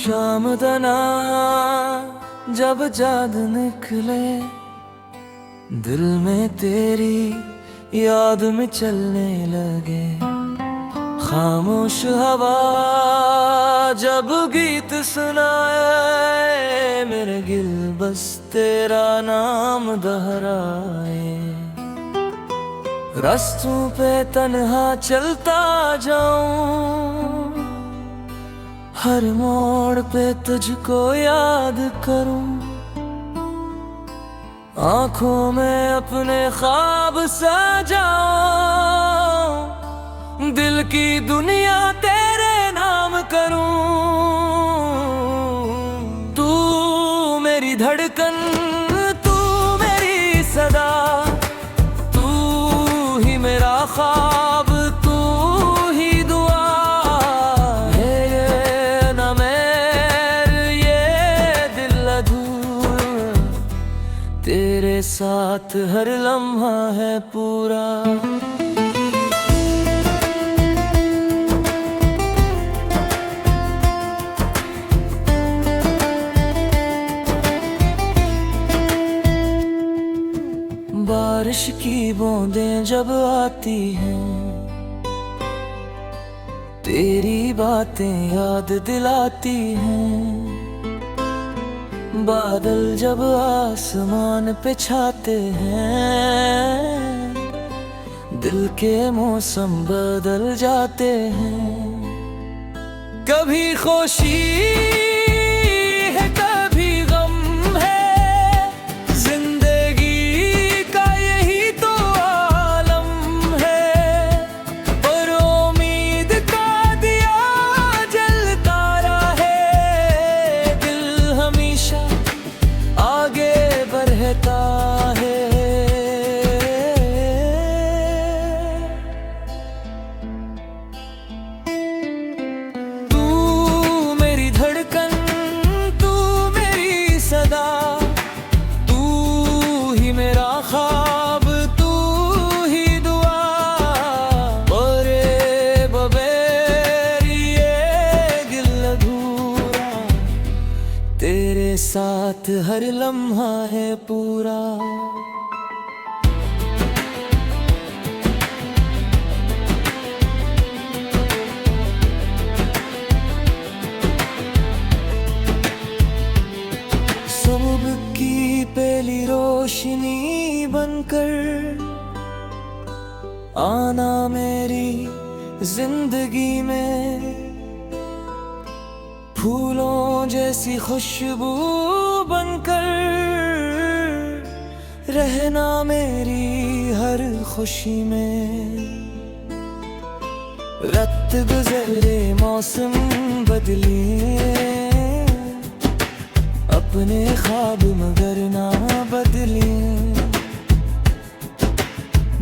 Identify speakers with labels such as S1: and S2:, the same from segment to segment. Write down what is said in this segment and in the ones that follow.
S1: शाम दना जब चाँद निकले, दिल में तेरी याद में चलने लगे। खामोश हवा जब गीत सुनाए, मेरे दिल बस तेरा नाम दोहराए। रास्तों पे तन्हा चलता जाऊं, हर मोड़ पे तुझको याद करूं। आंखों में अपने ख्वाब सजाऊं, दिल की दुनिया तेरे नाम करूं। तू मेरी धड़कन, तू मेरी सदा, तू ही मेरा ख्वाब, तू ही दुआ है। ये न मेरे ये दिल अधूरा, तेरे साथ हर लम्हा है पूरा। बारिश की बूंदें जब आती हैं, तेरी बातें याद दिलाती हैं। बादल जब आसमान पे छाते हैं, दिल के मौसम बदल जाते हैं। कभी खुशी है कभी गम है, जिंदगी का यही तो आलम है। पर उम्मीद का दिया जलता रहे, दिल हमेशा आगे बढ़ता है। तू मेरी धड़कन, तू मेरी सदा, तू ही मेरा ख्वाब, तू ही दुआ। बरे बगैर ये दिल अधूरा, तेरे साथ हर लम्हा है पूरा। सुबह की पहली रोशनी बनकर आना मेरी जिंदगी में। फूलों जैसी खुशबू बनकर रहना मेरी हर खुशी में। रत गुजरे मौसम बदले, अपने ख्वाब मगर ना बदले।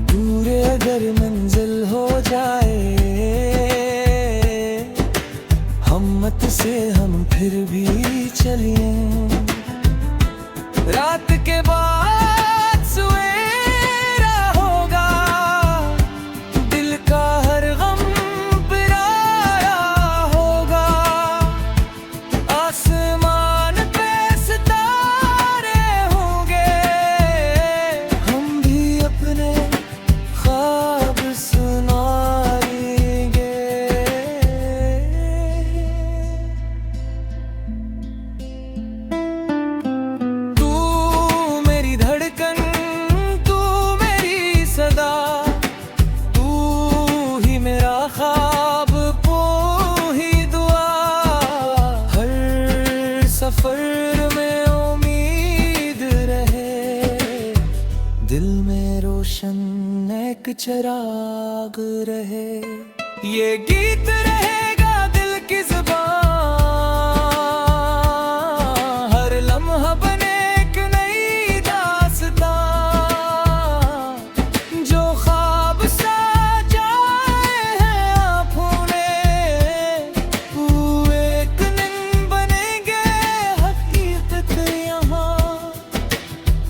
S1: दूर अगर मंजिल हो जाए, हिम्मत से हम फिर भी चलिए। रात के बाद सवेरा होगा, दिल का हर गम पिराया होगा। आसमान पे सितारे होंगे, हम भी अपने ख्वाब सुनाएंगे। तू मेरी धड़कन, तू मेरी सदा, तू ही मेरा ख्वाब, तू ही दुआ। हर सफर में उम्मीद रहे, दिल में रोशन एक चिराग रहे। ये गीत रहेगा दिल की ज़ुबान, हर लम्हा बने एक नई दास्तां। जो ख्वाब सजाए हैं आँखों ने, वो एक दिन बनेंगे हकीकत यहाँ।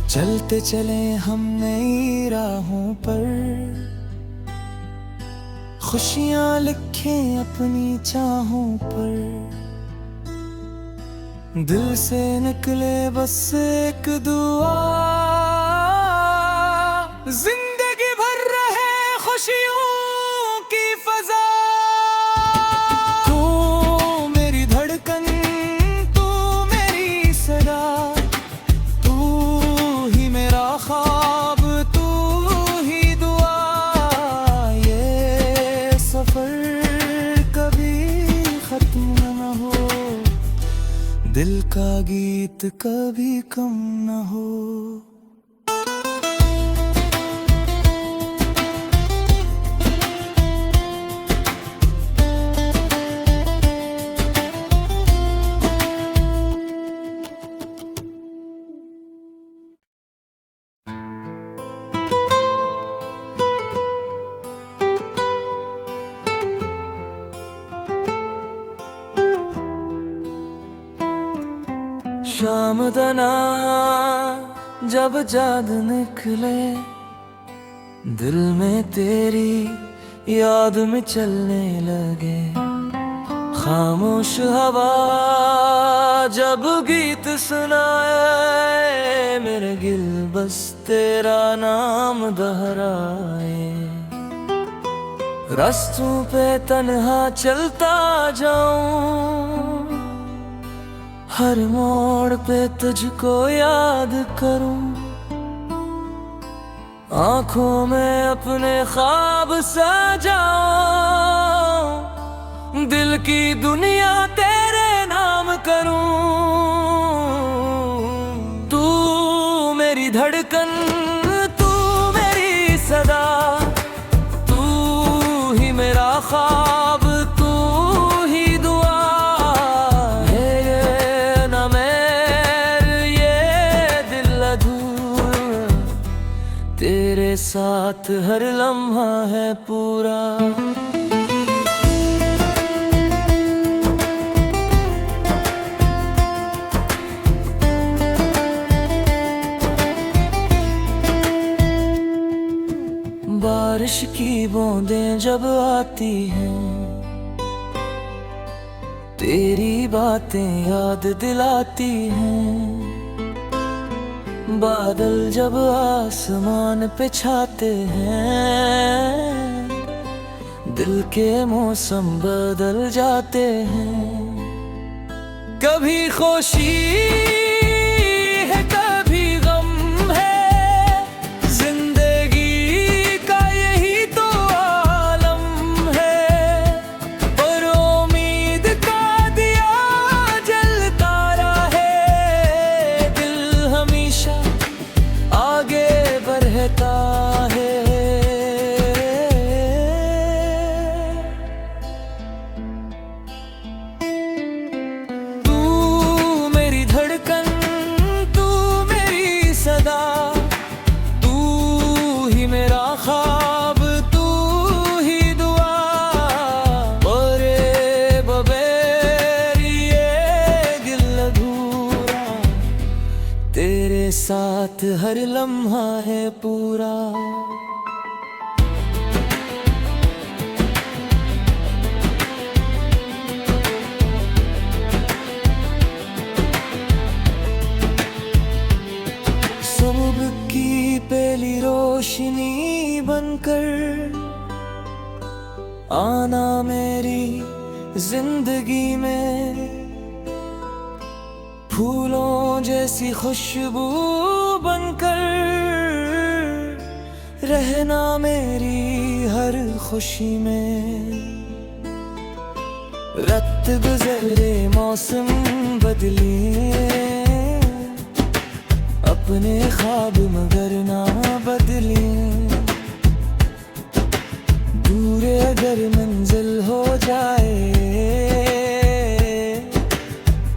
S1: चलते चले हम नई राहों पर, खुशियाँ लिखें अपनी चाहों पर। दिल से निकले बस एक दुआ, जिंदगी भर रहे खुशियों की फजा। तू मेरी धड़कन, तू मेरी सदा, तू ही मेरा ख्वाब, तू ही दुआ। ये सफर कभी खत्म न हो, दिल का गीत कभी कम न हो। शाम दना जब चाँद निकले, दिल में तेरी याद में चलने लगे। खामोश हवा जब गीत सुनाए, मेरे गिल बस तेरा नाम दोहराए। रास्तों पे तन्हा चलता जाऊं, हर मोड़ पे तुझको याद करूं। आंखों में अपने ख्वाब सजाऊं, दिल की दुनिया तेरे नाम करूं। तू मेरी धड़कन, तू मेरी सदा, तू ही मेरा ख्वाब, तू ही दुआ। तेरे साथ हर लम्हा है पूरा। बारिश की बूंदें जब आती हैं, तेरी बातें याद दिलाती हैं। बादल जब आसमान पे छाते हैं, दिल के मौसम बदल जाते हैं। कभी खुशी है कभी गम है, जिंदगी का यही तो आलम है। पर उम्मीद का दिया जलता रहे, दिल हमेशा आगे बढ़ता है। तू मेरी धड़कन, तू मेरी सदा, तू ही मेरा ख्वाब, तू ही दुआ। बरे बगैर ये दिल अधूरा, तेरे साथ हर लम्हा है पूरा। सुबह की पहली रोशनी बनकर आना मेरी जिंदगी में, फूलों जैसी खुशबू बनकर रहना मेरी हर खुशी में। रत गुजरे मौसम बदले, अपने ख्वाब मगर ना बदले। दूर अगर मंजिल हो जाए,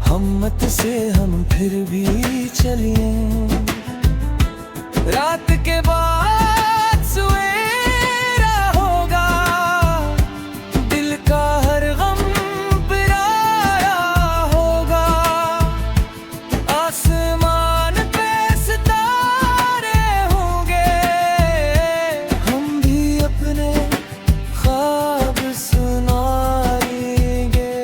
S1: हिम्मत से हम फिर भी चलिए। रात के बाद सवेरा होगा, दिल का हर गम पिराया होगा। आसमान पे सितारे होंगे, हम भी अपने ख्वाब सुनाएंगे।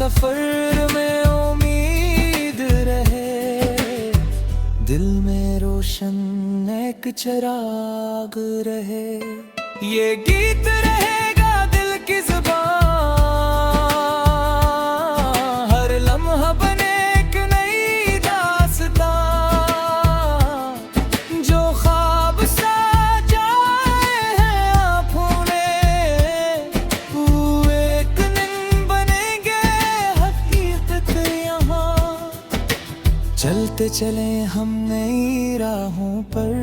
S1: सफर में उम्मीद रहे, दिल में रोशन एक चिराग रहे। ये गीत रहेगा दिल की ज़ुबान, हर लम्हा बने एक नई दास्तां। जो ख्वाब सजाए हैं आँखों ने, वो एक दिन बनेंगे हकीकत यहाँ। चलते चले हम नई राहों पर,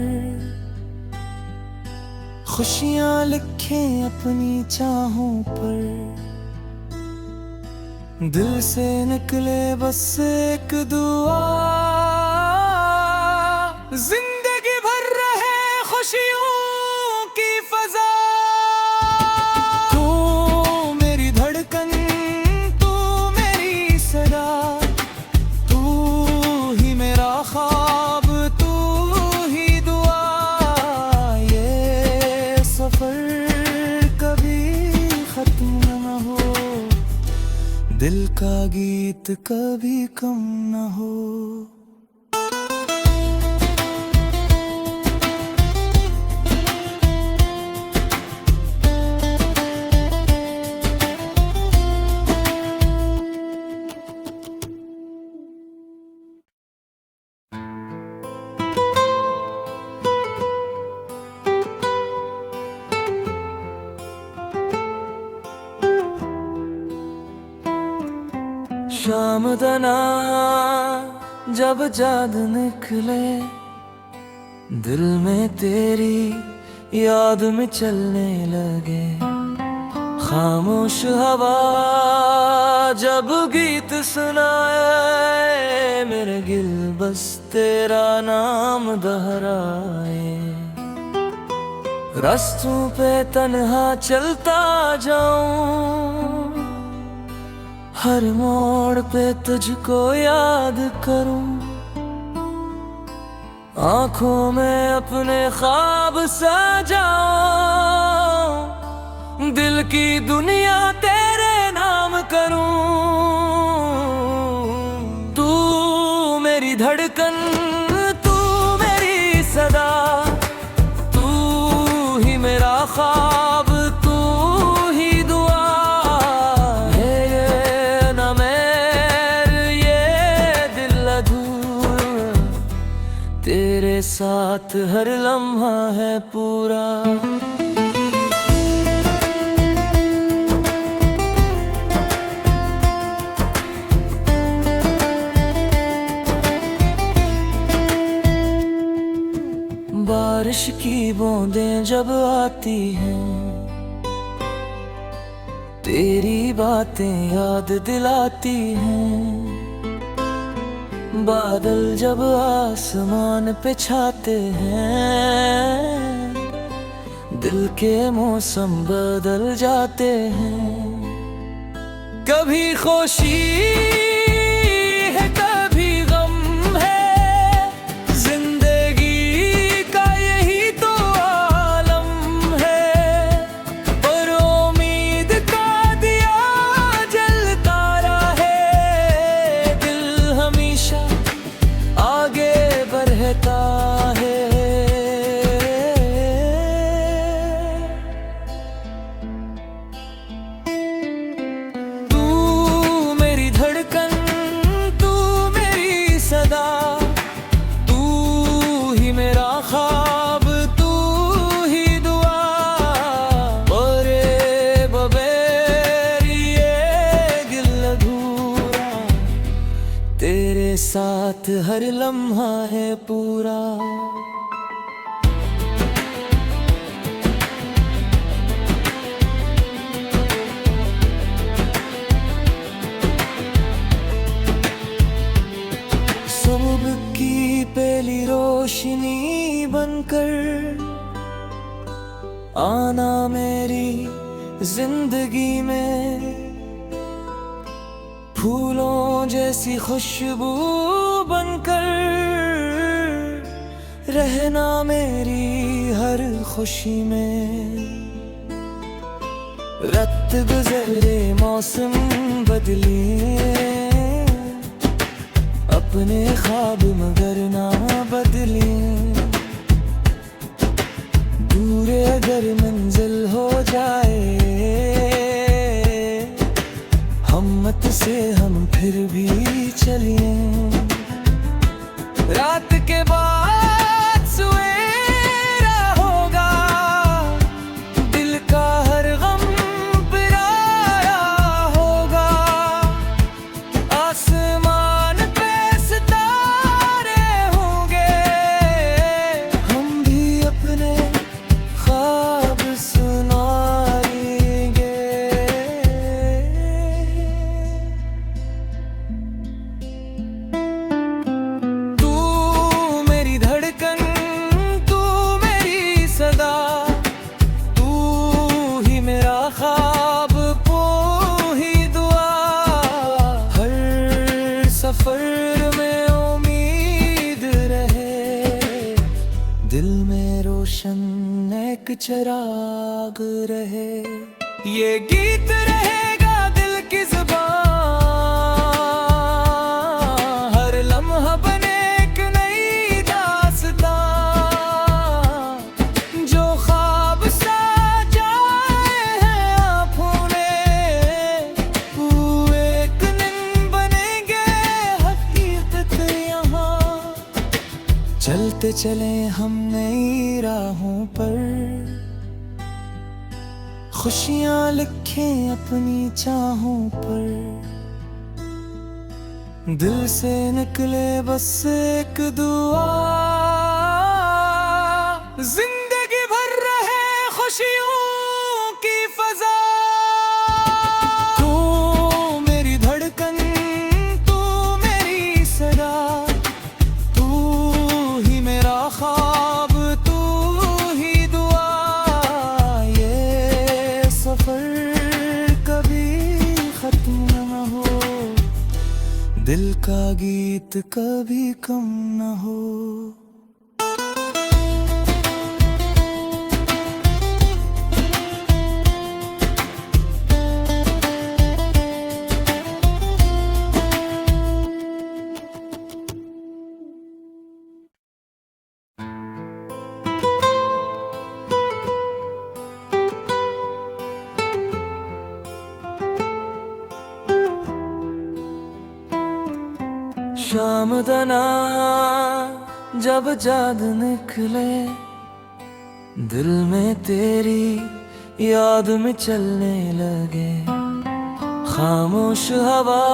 S1: खुशियाँ लिखें अपनी चाहों पर। दिल से निकले बस एक दुआ, जिंदगी भर रहे खुशियों की फजा। तू मेरी धड़कन, तू मेरी सदा, तू ही मेरा ख्वाब, तू ही दुआ। ये सफर कभी खत्म न हो, दिल का गीत कभी कम न हो। शाम दना जब चाँद निकले, दिल में तेरी याद में चलने लगे। खामोश हवा जब गीत सुनाए, मेरे दिल बस तेरा नाम दोहराए। रास्तों पे तन्हा चलता जाऊं, हर मोड़ पे तुझको याद करूं। आँखों में अपने ख्वाब सजाऊं, दिल की दुनिया तेरे नाम करूं। तू मेरी धड़कन, तू मेरी सदा, तू ही मेरा ख्वाब, तू ही दुआ। तेरे साथ हर लम्हा है पूरा। बारिश की बूंदें जब आती हैं, तेरी बातें याद दिलाती हैं। बादल जब आसमान पे छाते हैं, दिल के मौसम बदल जाते हैं। कभी खुशी है कभी गम है, जिंदगी का यही तो आलम है। पर उम्मीद का दिया जलता रहे, दिल हमेशा आगे बढ़ता है। तू मेरी धड़कन, तू मेरी सदा, तू ही मेरा ख्वाब, तू ही दुआ। बरे बगैर ये दिल अधूरा, तेरे साथ हर लम्हा है पूरा। सुबह की पहली रोशनी बनकर आना मेरी जिंदगी में, फूलों जैसी खुशबू बनकर रहना मेरी हर खुशी में। रत गुजरे मौसम बदले, अपने ख्वाब मगर ना बदले, दूर अगर मंजिल हो जाए, हिम्मत से हम फिर भी चलिए। रात के बाद सवेरा होगा, दिल का हर गम पिराया होगा। आसमान पे सितारे होंगे, हम भी अपने ख्वाब सुनाएंगे। तू मेरी धड़कन, तू मेरी सदा, तू ही मेरा ख्वाब, तू ही दुआ। हर सफर में उम्मीद रहे, दिल में रोशन एक चिराग रहे। ये गीत रहेगा दिल की ज़ुबान, हर लम्हा बने एक नई दास्तां। जो ख्वाब सजाए हैं आँखों ने, वो एक दिन बनेंगे हकीकत यहाँ। चलते चले हम नई राहों पर, खुशियाँ लिखें अपनी चाहों पर। दिल से निकले बस एक दुआ, जिंदगी भर रहे खुशियों की फजा। तू मेरी धड़कन, तू मेरी सदा, तू ही मेरा ख्वाब, तू ही दुआ। ये सफर कभी खत्म न हो, दिल का गीत कभी कम न हो। शाम दना जब चाँद निकले, दिल में तेरी याद में चलने लगे। खामोश हवा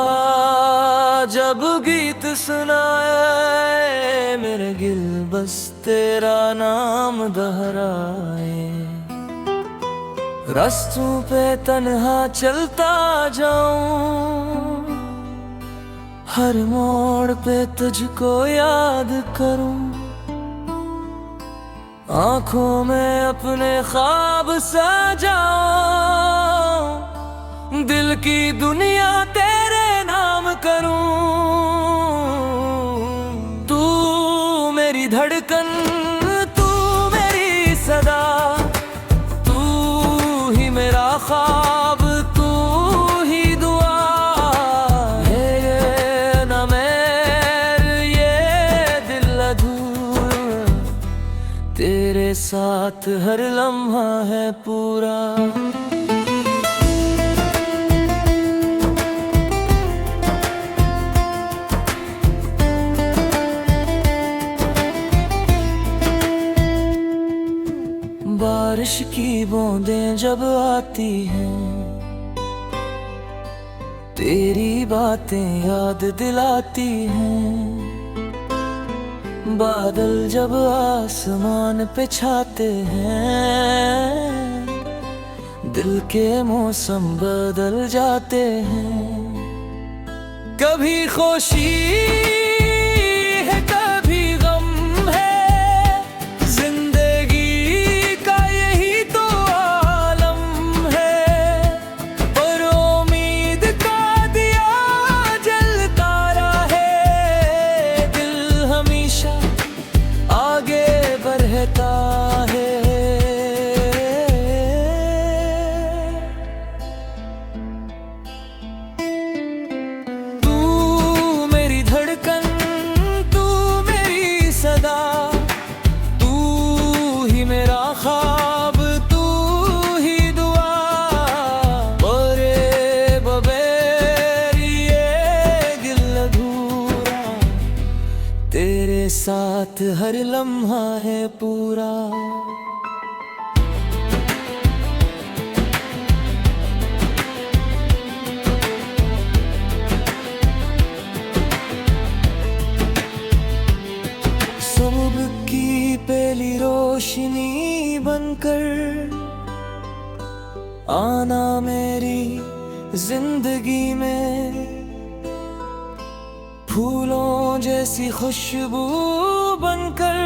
S1: जब गीत सुनाए, मेरे दिल बस तेरा नाम दोहराए। रास्तों पे तन्हा चलता जाऊं, हर मोड़ पे तुझको याद करूं। आंखों में अपने ख्वाब सजाऊं, दिल की दुनिया तेरे नाम करूं। तू मेरी धड़कन, तू मेरी सदा, तू ही मेरा ख्वाब, तू ही दुआ। तेरे साथ हर लम्हा है पूरा। बारिश की बूंदें जब आती हैं, तेरी बातें याद दिलाती हैं। बादल जब आसमान पे छाते हैं, दिल के मौसम बदल जाते हैं। कभी खुशी है कभी गम है, जिंदगी का यही तो आलम है। पर उम्मीद का दिया जलता रहे, दिल हमेशा आगे बढ़ता है। तू मेरी धड़कन, साथ हर लम्हा है पूरा। सुबह की पहली रोशनी बनकर आना मेरी जिंदगी में, फूलों जैसी खुशबू बनकर